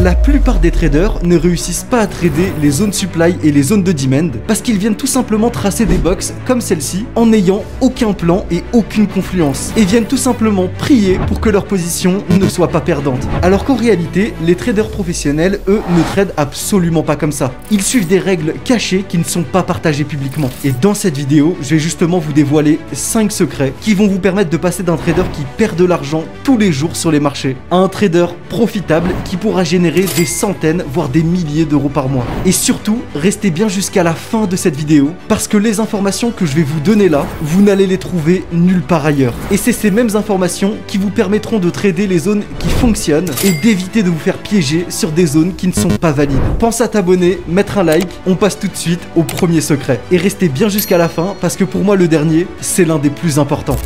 La plupart des traders ne réussissent pas à trader les zones supply et les zones de demand parce qu'ils viennent tout simplement tracer des box comme celle-ci en n'ayant aucun plan et aucune confluence et viennent tout simplement prier pour que leur position ne soit pas perdante. Alors qu'en réalité, les traders professionnels, eux, ne tradent absolument pas comme ça. Ils suivent des règles cachées qui ne sont pas partagées publiquement. Et dans cette vidéo, je vais justement vous dévoiler 5 secrets qui vont vous permettre de passer d'un trader qui perd de l'argent tous les jours sur les marchés à un trader profitable qui pourra générer des centaines voire des milliers d'euros par mois. Et surtout, restez bien jusqu'à la fin de cette vidéo parce que les informations que je vais vous donner là, vous n'allez les trouver nulle part ailleurs. Et c'est ces mêmes informations qui vous permettront de trader les zones qui fonctionnent et d'éviter de vous faire piéger sur des zones qui ne sont pas valides. Pense à t'abonner, mettre un like, on passe tout de suite au premier secret. Et restez bien jusqu'à la fin parce que pour moi le dernier, c'est l'un des plus importants.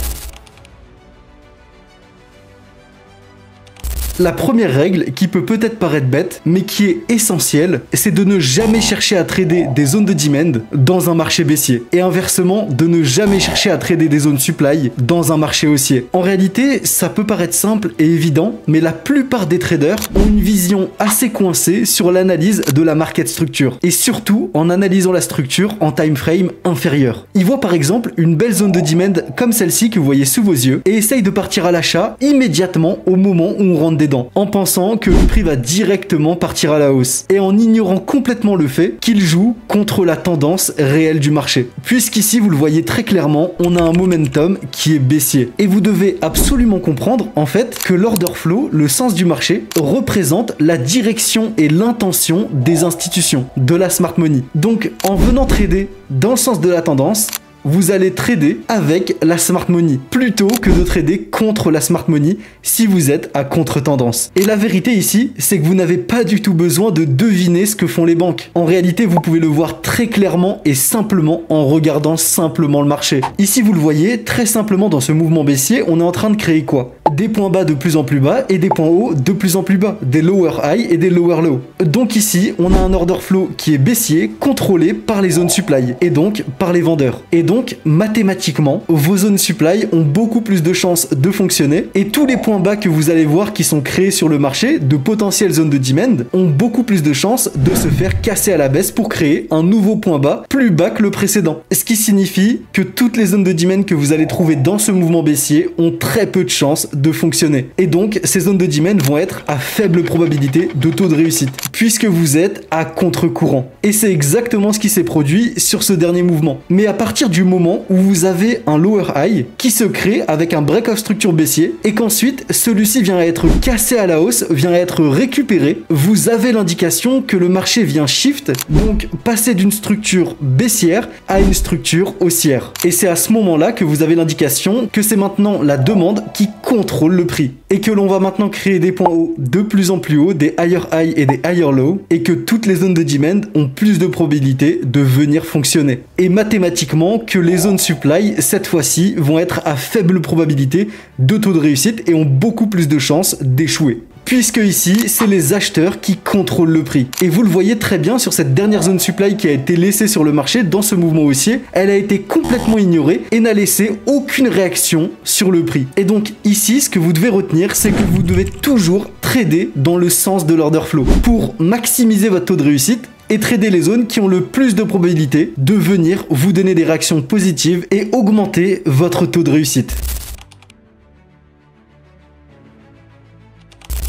La première règle, qui peut peut-être paraître bête, mais qui est essentielle, c'est de ne jamais chercher à trader des zones de demand dans un marché baissier. Et inversement, de ne jamais chercher à trader des zones supply dans un marché haussier. En réalité, ça peut paraître simple et évident, mais la plupart des traders ont une vision assez coincée sur l'analyse de la market structure. Et surtout, en analysant la structure en time frame inférieur. Ils voient par exemple une belle zone de demand comme celle-ci que vous voyez sous vos yeux et essayent de partir à l'achat immédiatement au moment où on rentre dedans, en pensant que le prix va directement partir à la hausse et en ignorant complètement le fait qu'il joue contre la tendance réelle du marché. Puisqu'ici, vous le voyez très clairement, on a un momentum qui est baissier. Et vous devez absolument comprendre en fait que l'order flow, le sens du marché, représente la direction et l'intention des institutions, de la smart money. Donc en venant trader dans le sens de la tendance, vous allez trader avec la smart money plutôt que de trader contre la smart money si vous êtes à contre-tendance. Et la vérité ici, c'est que vous n'avez pas du tout besoin de deviner ce que font les banques. En réalité, vous pouvez le voir très clairement et simplement en regardant simplement le marché. Ici, vous le voyez, très simplement dans ce mouvement baissier, on est en train de créer quoi ? Des points bas de plus en plus bas et des points hauts de plus en plus bas, des lower high et des lower low. Donc ici, on a un order flow qui est baissier, contrôlé par les zones supply et donc par les vendeurs. Et donc, mathématiquement, vos zones supply ont beaucoup plus de chances de fonctionner et tous les points bas que vous allez voir qui sont créés sur le marché, de potentielles zones de demand, ont beaucoup plus de chances de se faire casser à la baisse pour créer un nouveau point bas plus bas que le précédent. Ce qui signifie que toutes les zones de demand que vous allez trouver dans ce mouvement baissier ont très peu de chances de fonctionner. Et donc, ces zones de demand vont être à faible probabilité de taux de réussite, puisque vous êtes à contre-courant. Et c'est exactement ce qui s'est produit sur ce dernier mouvement. Mais à partir du moment où vous avez un lower high qui se crée avec un break of structure baissier et qu'ensuite celui-ci vient à être cassé à la hausse, vient à être récupéré, vous avez l'indication que le marché vient shift, donc passer d'une structure baissière à une structure haussière. Et c'est à ce moment-là que vous avez l'indication que c'est maintenant la demande qui contrôle le prix et que l'on va maintenant créer des points hauts de plus en plus hauts, des higher high et des higher low, et que toutes les zones de demand ont plus de probabilité de venir fonctionner. Et mathématiquement, que les zones supply, cette fois-ci, vont être à faible probabilité de taux de réussite et ont beaucoup plus de chances d'échouer. Puisque ici, c'est les acheteurs qui contrôlent le prix. Et vous le voyez très bien sur cette dernière zone supply qui a été laissée sur le marché dans ce mouvement haussier, elle a été complètement ignorée et n'a laissé aucune réaction sur le prix. Et donc ici, ce que vous devez retenir, c'est que vous devez toujours trader dans le sens de l'order flow pour maximiser votre taux de réussite et trader les zones qui ont le plus de probabilité de venir vous donner des réactions positives et augmenter votre taux de réussite.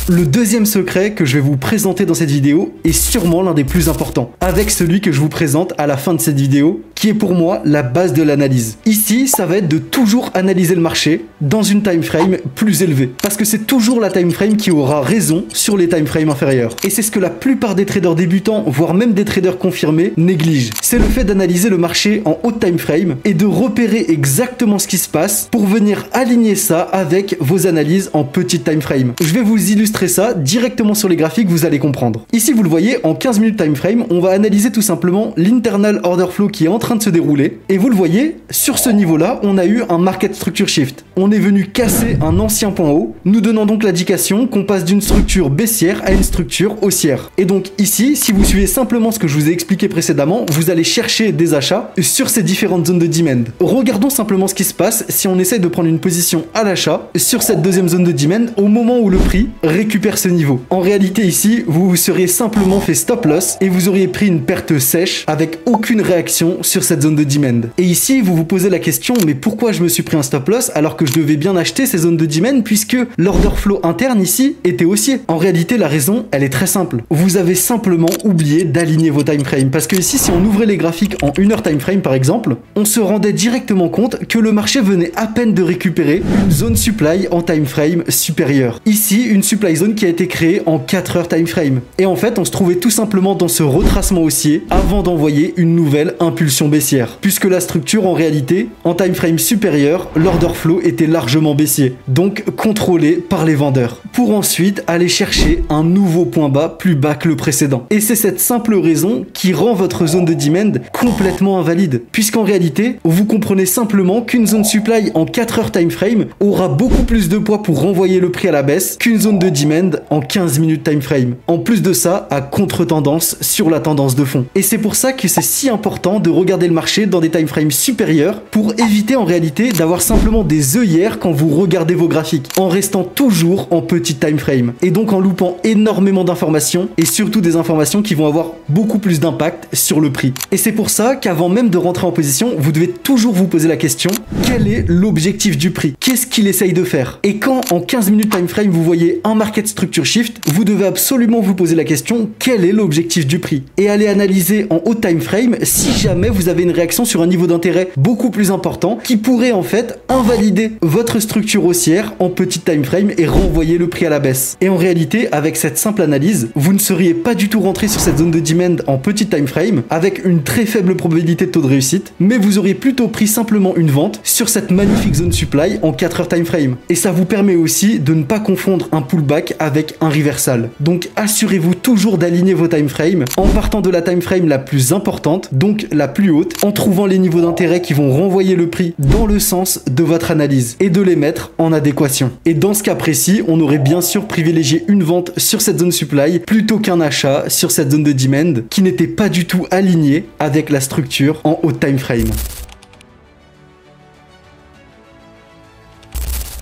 Le deuxième secret que je vais vous présenter dans cette vidéo est sûrement l'un des plus importants, avec celui que je vous présente à la fin de cette vidéo, qui est pour moi la base de l'analyse. Ici, ça va être de toujours analyser le marché dans une time frame plus élevée, parce que c'est toujours la time frame qui aura raison sur les time frames inférieures. Et c'est ce que la plupart des traders débutants, voire même des traders confirmés, négligent. C'est le fait d'analyser le marché en haute time frame et de repérer exactement ce qui se passe pour venir aligner ça avec vos analyses en petite time frame. Je vais vous illustrer ça directement sur les graphiques, vous allez comprendre. Ici, vous le voyez, en 15 minutes time frame, on va analyser tout simplement l'internal order flow qui est en train train de se dérouler. Et vous le voyez, sur ce niveau-là, on a eu un market structure shift. On est venu casser un ancien point haut, nous donnant donc l'indication qu'on passe d'une structure baissière à une structure haussière. Et donc ici, si vous suivez simplement ce que je vous ai expliqué précédemment, vous allez chercher des achats sur ces différentes zones de demand. Regardons simplement ce qui se passe si on essaye de prendre une position à l'achat sur cette deuxième zone de demand au moment où le prix récupère ce niveau. En réalité ici, vous vous seriez simplement fait stop loss et vous auriez pris une perte sèche avec aucune réaction sur cette zone de demand. Et ici, vous vous posez la question, mais pourquoi je me suis pris un stop loss alors que je devais bien acheter ces zones de demand puisque l'order flow interne ici était haussier? En réalité, la raison, elle est très simple. Vous avez simplement oublié d'aligner vos time frames. Parce que ici, si on ouvrait les graphiques en 1 heure time frame par exemple, on se rendait directement compte que le marché venait à peine de récupérer une zone supply en time frame supérieure. Ici, une supply zone qui a été créée en 4 heures time frame. Et en fait, on se trouvait tout simplement dans ce retracement haussier avant d'envoyer une nouvelle impulsion baissière. Puisque la structure, en réalité, en time frame supérieur, l'order flow était largement baissier. Donc contrôlé par les vendeurs. Pour ensuite aller chercher un nouveau point bas plus bas que le précédent. Et c'est cette simple raison qui rend votre zone de demand complètement invalide. Puisqu'en réalité, vous comprenez simplement qu'une zone supply en 4 heures time frame aura beaucoup plus de poids pour renvoyer le prix à la baisse qu'une zone de demand en 15 minutes time frame. En plus de ça, à contre-tendance sur la tendance de fond. Et c'est pour ça que c'est si important de regarder le marché dans des time frames supérieurs pour éviter en réalité d'avoir simplement des œillères quand vous regardez vos graphiques, en restant toujours en petit time frame. Et donc en loupant énormément d'informations et surtout des informations qui vont avoir beaucoup plus d'impact sur le prix. Et c'est pour ça qu'avant même de rentrer en position, vous devez toujours vous poser la question, quel est l'objectif du prix? Qu'est-ce qu'il essaye de faire? Et quand en 15 minutes time frame vous voyez un market structure shift, vous devez absolument vous poser la question, quel est l'objectif du prix? Et aller analyser en haut time frame si jamais vous avez une réaction sur un niveau d'intérêt beaucoup plus important qui pourrait en fait invalider votre structure haussière en petit time frame et renvoyer le prix à la baisse. Et en réalité, avec cette simple analyse, vous ne seriez pas du tout rentré sur cette zone de demand en petit time frame avec une très faible probabilité de taux de réussite, mais vous auriez plutôt pris simplement une vente sur cette magnifique zone supply en 4 heures time frame. Et ça vous permet aussi de ne pas confondre un pullback avec un reversal. Donc assurez-vous toujours d'aligner vos time frames en partant de la time frame la plus importante, donc la plus haute, en trouvant les niveaux d'intérêt qui vont renvoyer le prix dans le sens de votre analyse et de les mettre en adéquation. Et dans ce cas précis, on aurait bien sûr privilégié une vente sur cette zone supply plutôt qu'un achat sur cette zone de demand qui n'était pas du tout alignée avec la structure en haut time frame.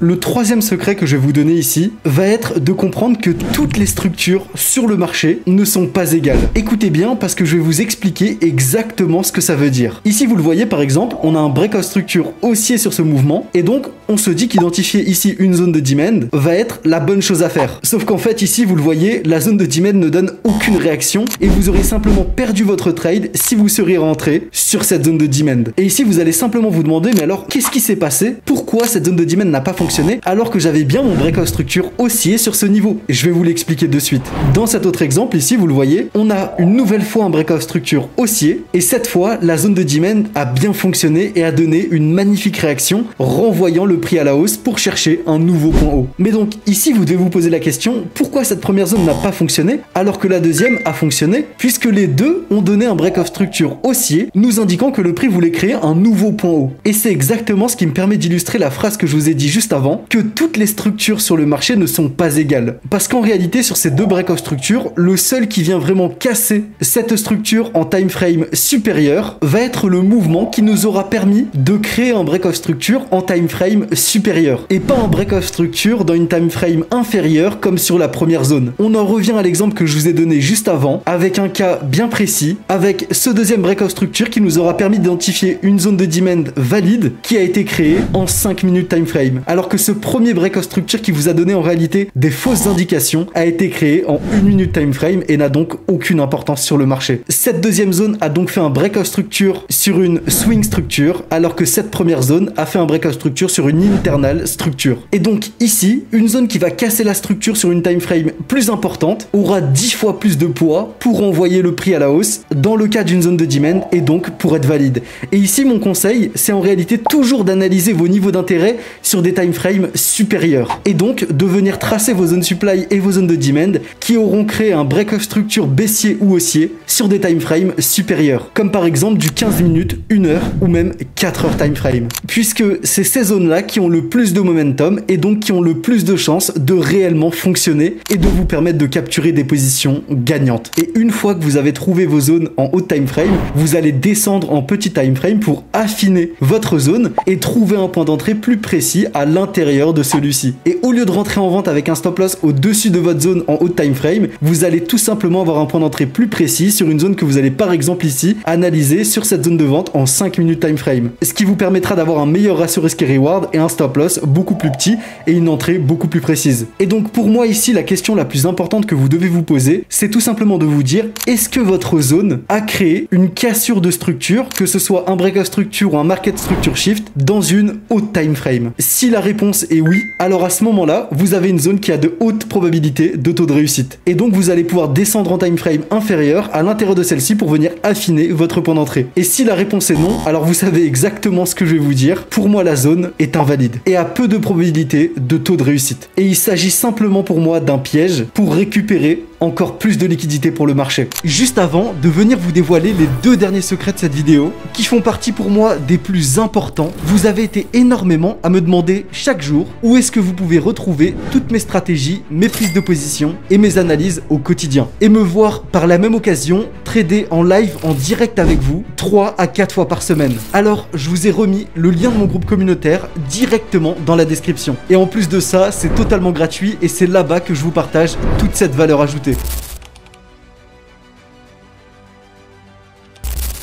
Le troisième secret que je vais vous donner ici va être de comprendre que toutes les structures sur le marché ne sont pas égales. Écoutez bien parce que je vais vous expliquer exactement ce que ça veut dire. Ici, vous le voyez par exemple, on a un breakout structure haussier sur ce mouvement et donc on se dit qu'identifier ici une zone de demand va être la bonne chose à faire. Sauf qu'en fait ici, vous le voyez, la zone de demand ne donne aucune réaction et vous aurez simplement perdu votre trade si vous seriez rentré sur cette zone de demand. Et ici, vous allez simplement vous demander, mais alors qu'est-ce qui s'est passé? Pourquoi cette zone de demand n'a pas fonctionné alors que j'avais bien mon breakout structure haussier sur ce niveau? Et je vais vous l'expliquer de suite. Dans cet autre exemple ici, vous le voyez, on a une nouvelle fois un breakout structure haussier et cette fois, la zone de demand a bien fonctionné et a donné une magnifique réaction, renvoyant le prix à la hausse pour chercher un nouveau point haut. Mais donc ici, vous devez vous poser la question, pourquoi cette première zone n'a pas fonctionné alors que la deuxième a fonctionné, puisque les deux ont donné un breakout structure haussier, nous indiquant que le prix voulait créer un nouveau point haut. Et c'est exactement ce qui me permet d'illustrer la phrase que je vous ai dit juste avant, que toutes les structures sur le marché ne sont pas égales. Parce qu'en réalité, sur ces deux breakout structures, le seul qui vient vraiment casser cette structure en time frame supérieur va être le mouvement qui nous aura permis de créer un breakout structure en time frame supérieur et pas un breakout structure dans une time frame inférieure comme sur la première zone. On en revient à l'exemple que je vous ai donné juste avant avec un cas bien précis, avec ce deuxième breakout structure qui nous aura permis d'identifier une zone de demand valide qui a été créée en 5 minutes time frame. Alors que ce premier breakout structure qui vous a donné en réalité des fausses indications a été créé en 1 minute time frame et n'a donc aucune importance sur le marché. Cette deuxième zone a donc fait un breakout structure sur une swing structure alors que cette première zone a fait un breakout structure sur une internal structure. Et donc ici, une zone qui va casser la structure sur une time frame plus importante aura 10 fois plus de poids pour envoyer le prix à la hausse dans le cas d'une zone de demand et donc pour être valide. Et ici, mon conseil, c'est en réalité toujours d'analyser vos niveaux d'intérêt sur des time time frame supérieur. Et donc de venir tracer vos zones supply et vos zones de demand qui auront créé un break-of structure baissier ou haussier sur des time frames supérieurs. Comme par exemple du 15 minutes, 1 heure ou même 4 heures time frame. Puisque c'est ces zones-là qui ont le plus de momentum et donc qui ont le plus de chances de réellement fonctionner et de vous permettre de capturer des positions gagnantes. Et une fois que vous avez trouvé vos zones en haut time frame, vous allez descendre en petit time frame pour affiner votre zone et trouver un point d'entrée plus précis à l'intérieur de celui-ci. Et au lieu de rentrer en vente avec un stop loss au-dessus de votre zone en haut time frame, vous allez tout simplement avoir un point d'entrée plus précis sur une zone que vous allez par exemple ici analyser sur cette zone de vente en 5 minutes time frame. Ce qui vous permettra d'avoir un meilleur ratio risque et reward et un stop loss beaucoup plus petit et une entrée beaucoup plus précise. Et donc pour moi ici, la question la plus importante que vous devez vous poser, c'est tout simplement de vous dire, est-ce que votre zone a créé une cassure de structure, que ce soit un break of structure ou un market structure shift, dans une haute time frame? Si la réponse est oui, alors à ce moment-là, vous avez une zone qui a de hautes probabilités de taux de réussite. Et donc vous allez pouvoir descendre en time frame inférieur à l'intérieur de celle-ci pour venir affiner votre point d'entrée. Et si la réponse est non, alors vous savez exactement ce que je vais vous dire. Pour moi, la zone est invalide et a peu de probabilité de taux de réussite. Et il s'agit simplement pour moi d'un piège pour récupérer encore plus de liquidité pour le marché. Juste avant de venir vous dévoiler les 2 derniers secrets de cette vidéo, qui font partie pour moi des plus importants, vous avez été énormément à me demander chaque jour où est-ce que vous pouvez retrouver toutes mes stratégies, mes prises de position et mes analyses au quotidien. Et me voir par la même occasion trader en live en direct avec vous 3 à 4 fois par semaine. Alors je vous ai remis le lien de mon groupe communautaire directement dans la description. Et en plus de ça, c'est totalement gratuit et c'est là-bas que je vous partage toute cette valeur ajoutée.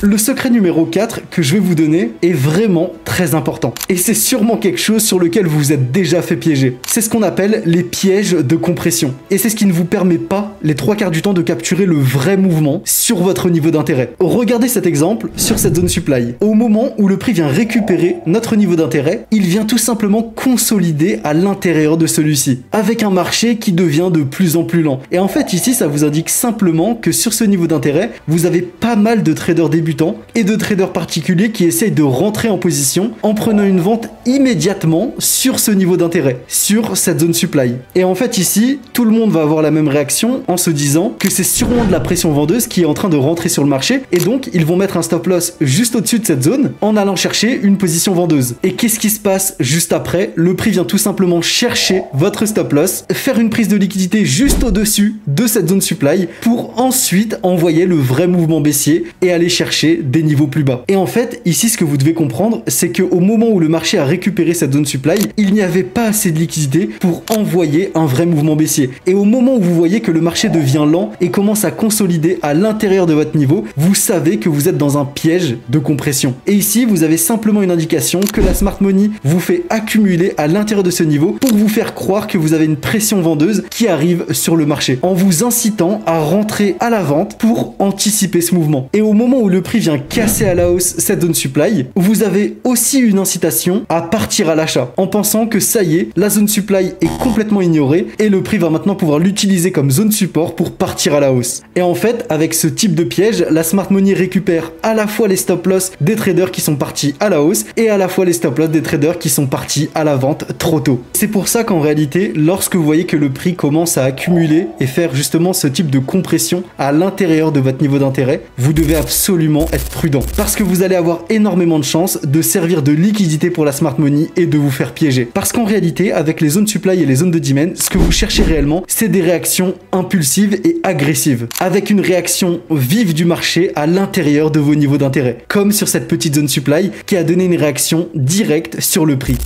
Le secret numéro 4 que je vais vous donner est vraiment très important. Et c'est sûrement quelque chose sur lequel vous vous êtes déjà fait piéger. C'est ce qu'on appelle les pièges de compression. Et c'est ce qui ne vous permet pas, les 3/4 du temps, de capturer le vrai mouvement sur votre niveau d'intérêt. Regardez cet exemple sur cette zone supply. Au moment où le prix vient récupérer notre niveau d'intérêt, il vient tout simplement consolider à l'intérieur de celui-ci, avec un marché qui devient de plus en plus lent. Et en fait, ici, ça vous indique simplement que sur ce niveau d'intérêt, vous avez pas mal de traders débutants et de traders particuliers qui essayent de rentrer en position en prenant une vente immédiatement sur ce niveau d'intérêt, sur cette zone supply. Et en fait ici, tout le monde va avoir la même réaction en se disant que c'est sûrement de la pression vendeuse qui est en train de rentrer sur le marché et donc ils vont mettre un stop loss juste au-dessus de cette zone en allant chercher une position vendeuse. Et qu'est-ce qui se passe juste après? Le prix vient tout simplement chercher votre stop loss, faire une prise de liquidité juste au-dessus de cette zone supply pour ensuite envoyer le vrai mouvement baissier et aller chercher des niveaux plus bas. Et en fait, ici, ce que vous devez comprendre, c'est qu'au moment où le marché a récupéré cette zone supply, il n'y avait pas assez de liquidité pour envoyer un vrai mouvement baissier. Et au moment où vous voyez que le marché devient lent et commence à consolider à l'intérieur de votre niveau, vous savez que vous êtes dans un piège de compression. Et ici, vous avez simplement une indication que la smart money vous fait accumuler à l'intérieur de ce niveau pour vous faire croire que vous avez une pression vendeuse qui arrive sur le marché, en vous incitant à rentrer à la vente pour anticiper ce mouvement. Et au moment où le prix vient casser à la hausse cette zone supply, vous avez aussi une incitation à partir à l'achat en pensant que ça y est, la zone supply est complètement ignorée et le prix va maintenant pouvoir l'utiliser comme zone support pour partir à la hausse. Et en fait, avec ce type de piège, la smart money récupère à la fois les stop loss des traders qui sont partis à la hausse et à la fois les stop loss des traders qui sont partis à la vente trop tôt. C'est pour ça qu'en réalité, lorsque vous voyez que le prix commence à accumuler et faire justement ce type de compression à l'intérieur de votre niveau d'intérêt, vous devez absolument être prudent parce que vous allez avoir énormément de chances de servir de liquidité pour la smart money et de vous faire piéger. Parce qu'en réalité, avec les zones supply et les zones de demand, ce que vous cherchez réellement, c'est des réactions impulsives et agressives, avec une réaction vive du marché à l'intérieur de vos niveaux d'intérêt, comme sur cette petite zone supply qui a donné une réaction directe sur le prix.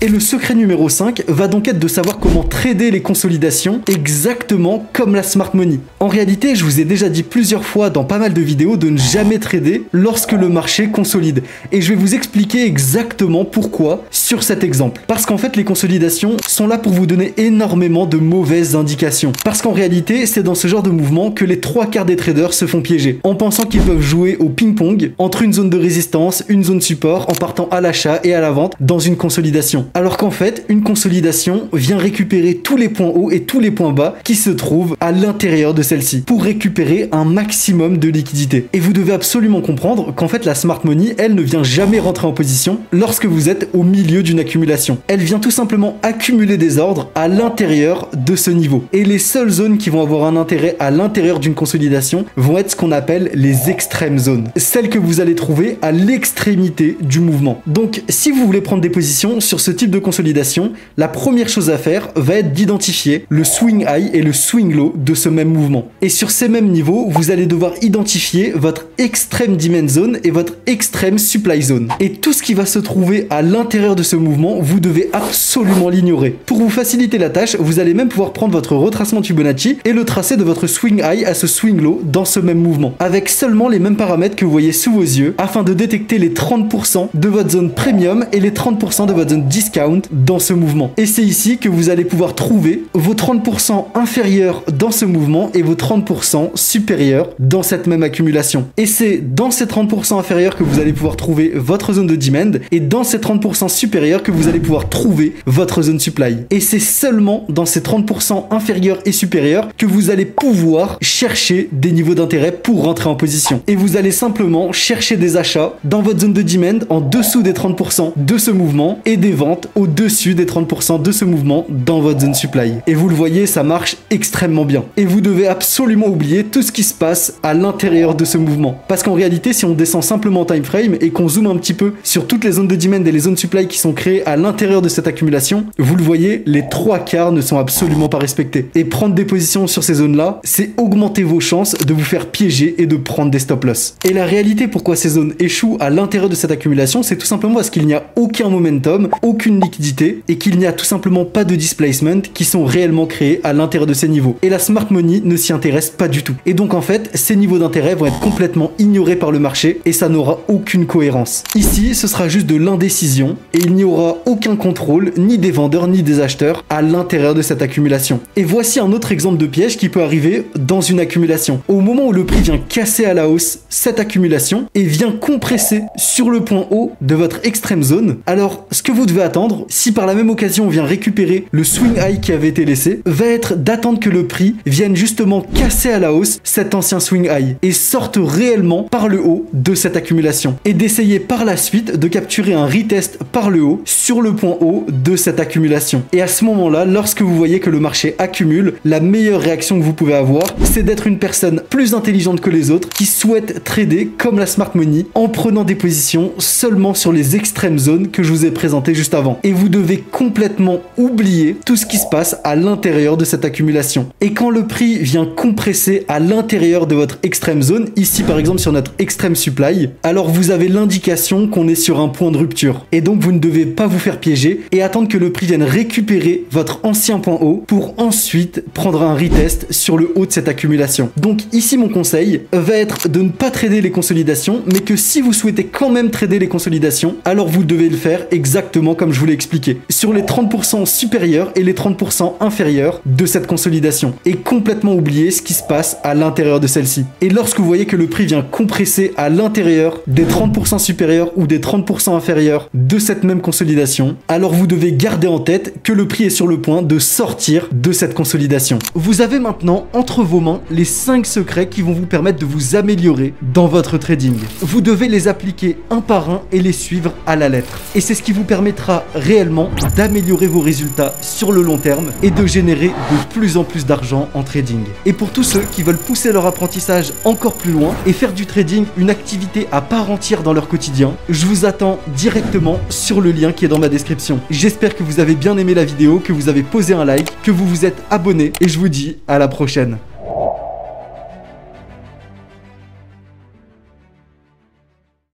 Et le secret numéro 5 va donc être de savoir comment trader les consolidations exactement comme la smart money. En réalité, je vous ai déjà dit plusieurs fois dans pas mal de vidéos de ne jamais trader lorsque le marché consolide. Et je vais vous expliquer exactement pourquoi sur cet exemple. Parce qu'en fait, les consolidations sont là pour vous donner énormément de mauvaises indications. Parce qu'en réalité, c'est dans ce genre de mouvement que les 3/4 des traders se font piéger, en pensant qu'ils peuvent jouer au ping-pong entre une zone de résistance, une zone support, en partant à l'achat et à la vente dans une consolidation. Alors qu'en fait, une consolidation vient récupérer tous les points hauts et tous les points bas qui se trouvent à l'intérieur de celle-ci pour récupérer un maximum de liquidité. Et vous devez absolument comprendre qu'en fait, la smart money, elle ne vient jamais rentrer en position lorsque vous êtes au milieu d'une accumulation. Elle vient tout simplement accumuler des ordres à l'intérieur de ce niveau. Et les seules zones qui vont avoir un intérêt à l'intérieur d'une consolidation vont être ce qu'on appelle les extrêmes zones. Celles que vous allez trouver à l'extrémité du mouvement. Donc, si vous voulez prendre des positions sur ce type de consolidation, la première chose à faire va être d'identifier le swing high et le swing low de ce même mouvement. Et sur ces mêmes niveaux, vous allez devoir identifier votre extrême demand zone et votre extrême supply zone. Et tout ce qui va se trouver à l'intérieur de ce mouvement, vous devez absolument l'ignorer. Pour vous faciliter la tâche, vous allez même pouvoir prendre votre retracement de Fibonacci et le tracer de votre swing high à ce swing low dans ce même mouvement, avec seulement les mêmes paramètres que vous voyez sous vos yeux, afin de détecter les 30% de votre zone premium et les 30% de votre zone discount dans ce mouvement. Et c'est ici que vous allez pouvoir trouver vos 30% inférieurs dans ce mouvement et vos 30% supérieurs dans cette même accumulation. Et c'est dans ces 30% inférieurs que vous allez pouvoir trouver votre zone de demand et dans ces 30% supérieurs que vous allez pouvoir trouver votre zone supply. Et c'est seulement dans ces 30% inférieurs et supérieurs que vous allez pouvoir chercher des niveaux d'intérêt pour rentrer en position. Et vous allez simplement chercher des achats dans votre zone de demand en dessous des 30% de ce mouvement et des ventes au-dessus des 30% de ce mouvement dans votre zone supply. Et vous le voyez, ça marche extrêmement bien. Et vous devez absolument oublier tout ce qui se passe à l'intérieur de ce mouvement. Parce qu'en réalité, si on descend simplement en time frame et qu'on zoome un petit peu sur toutes les zones de demand et les zones supply qui sont créées à l'intérieur de cette accumulation, vous le voyez, les 3/4 ne sont absolument pas respectés. Et prendre des positions sur ces zones-là, c'est augmenter vos chances de vous faire piéger et de prendre des stop loss. Et la réalité pourquoi ces zones échouent à l'intérieur de cette accumulation, c'est tout simplement parce qu'il n'y a aucun momentum, aucune liquidité et qu'il n'y a tout simplement pas de displacement qui sont réellement créés à l'intérieur de ces niveaux. Et la smart money ne s'y intéresse pas du tout. Et donc en fait, ces niveaux d'intérêt vont être complètement ignorés par le marché et ça n'aura aucune cohérence. Ici, ce sera juste de l'indécision et il n'y aura aucun contrôle ni des vendeurs ni des acheteurs à l'intérieur de cette accumulation. Et voici un autre exemple de piège qui peut arriver dans une accumulation. Au moment où le prix vient casser à la hausse cette accumulation et vient compresser sur le point haut de votre extrême zone, alors ce que vous devez attendre, si par la même occasion on vient récupérer le swing high qui avait été laissé, va être d'attendre que le prix vienne justement casser à la hausse cet ancien swing high et sorte réellement par le haut de cette accumulation et d'essayer par la suite de capturer un retest par le haut sur le point haut de cette accumulation. Et à ce moment-là, lorsque vous voyez que le marché accumule, la meilleure réaction que vous pouvez avoir, c'est d'être une personne plus intelligente que les autres qui souhaite trader comme la smart money en prenant des positions seulement sur les extrêmes zones que je vous ai présentées juste avant. Et vous devez complètement oublier tout ce qui se passe à l'intérieur de cette accumulation. Et quand le prix vient compresser à l'intérieur de votre extrême zone, ici par exemple sur notre extrême supply, alors vous avez l'indication qu'on est sur un point de rupture. Et donc vous ne devez pas vous faire piéger et attendre que le prix vienne récupérer votre ancien point haut pour ensuite prendre un retest sur le haut de cette accumulation. Donc ici mon conseil va être de ne pas trader les consolidations, mais que si vous souhaitez quand même trader les consolidations, alors vous devez le faire exactement comme je vous l'ai expliqué, sur les 30% supérieurs et les 30% inférieurs de cette consolidation, et complètement oublier ce qui se passe à l'intérieur de celle-ci. Et lorsque vous voyez que le prix vient compresser à l'intérieur des 30% supérieurs ou des 30% inférieurs de cette même consolidation, alors vous devez garder en tête que le prix est sur le point de sortir de cette consolidation. Vous avez maintenant entre vos mains les 5 secrets qui vont vous permettre de vous améliorer dans votre trading. Vous devez les appliquer un par un et les suivre à la lettre. Et c'est ce qui vous permettra réellement d'améliorer vos résultats sur le long terme et de générer de plus en plus d'argent en trading. Et pour tous ceux qui veulent pousser leur apprentissage encore plus loin et faire du trading une activité à part entière dans leur quotidien, je vous attends directement sur le lien qui est dans ma description. J'espère que vous avez bien aimé la vidéo, que vous avez posé un like, que vous vous êtes abonné et je vous dis à la prochaine.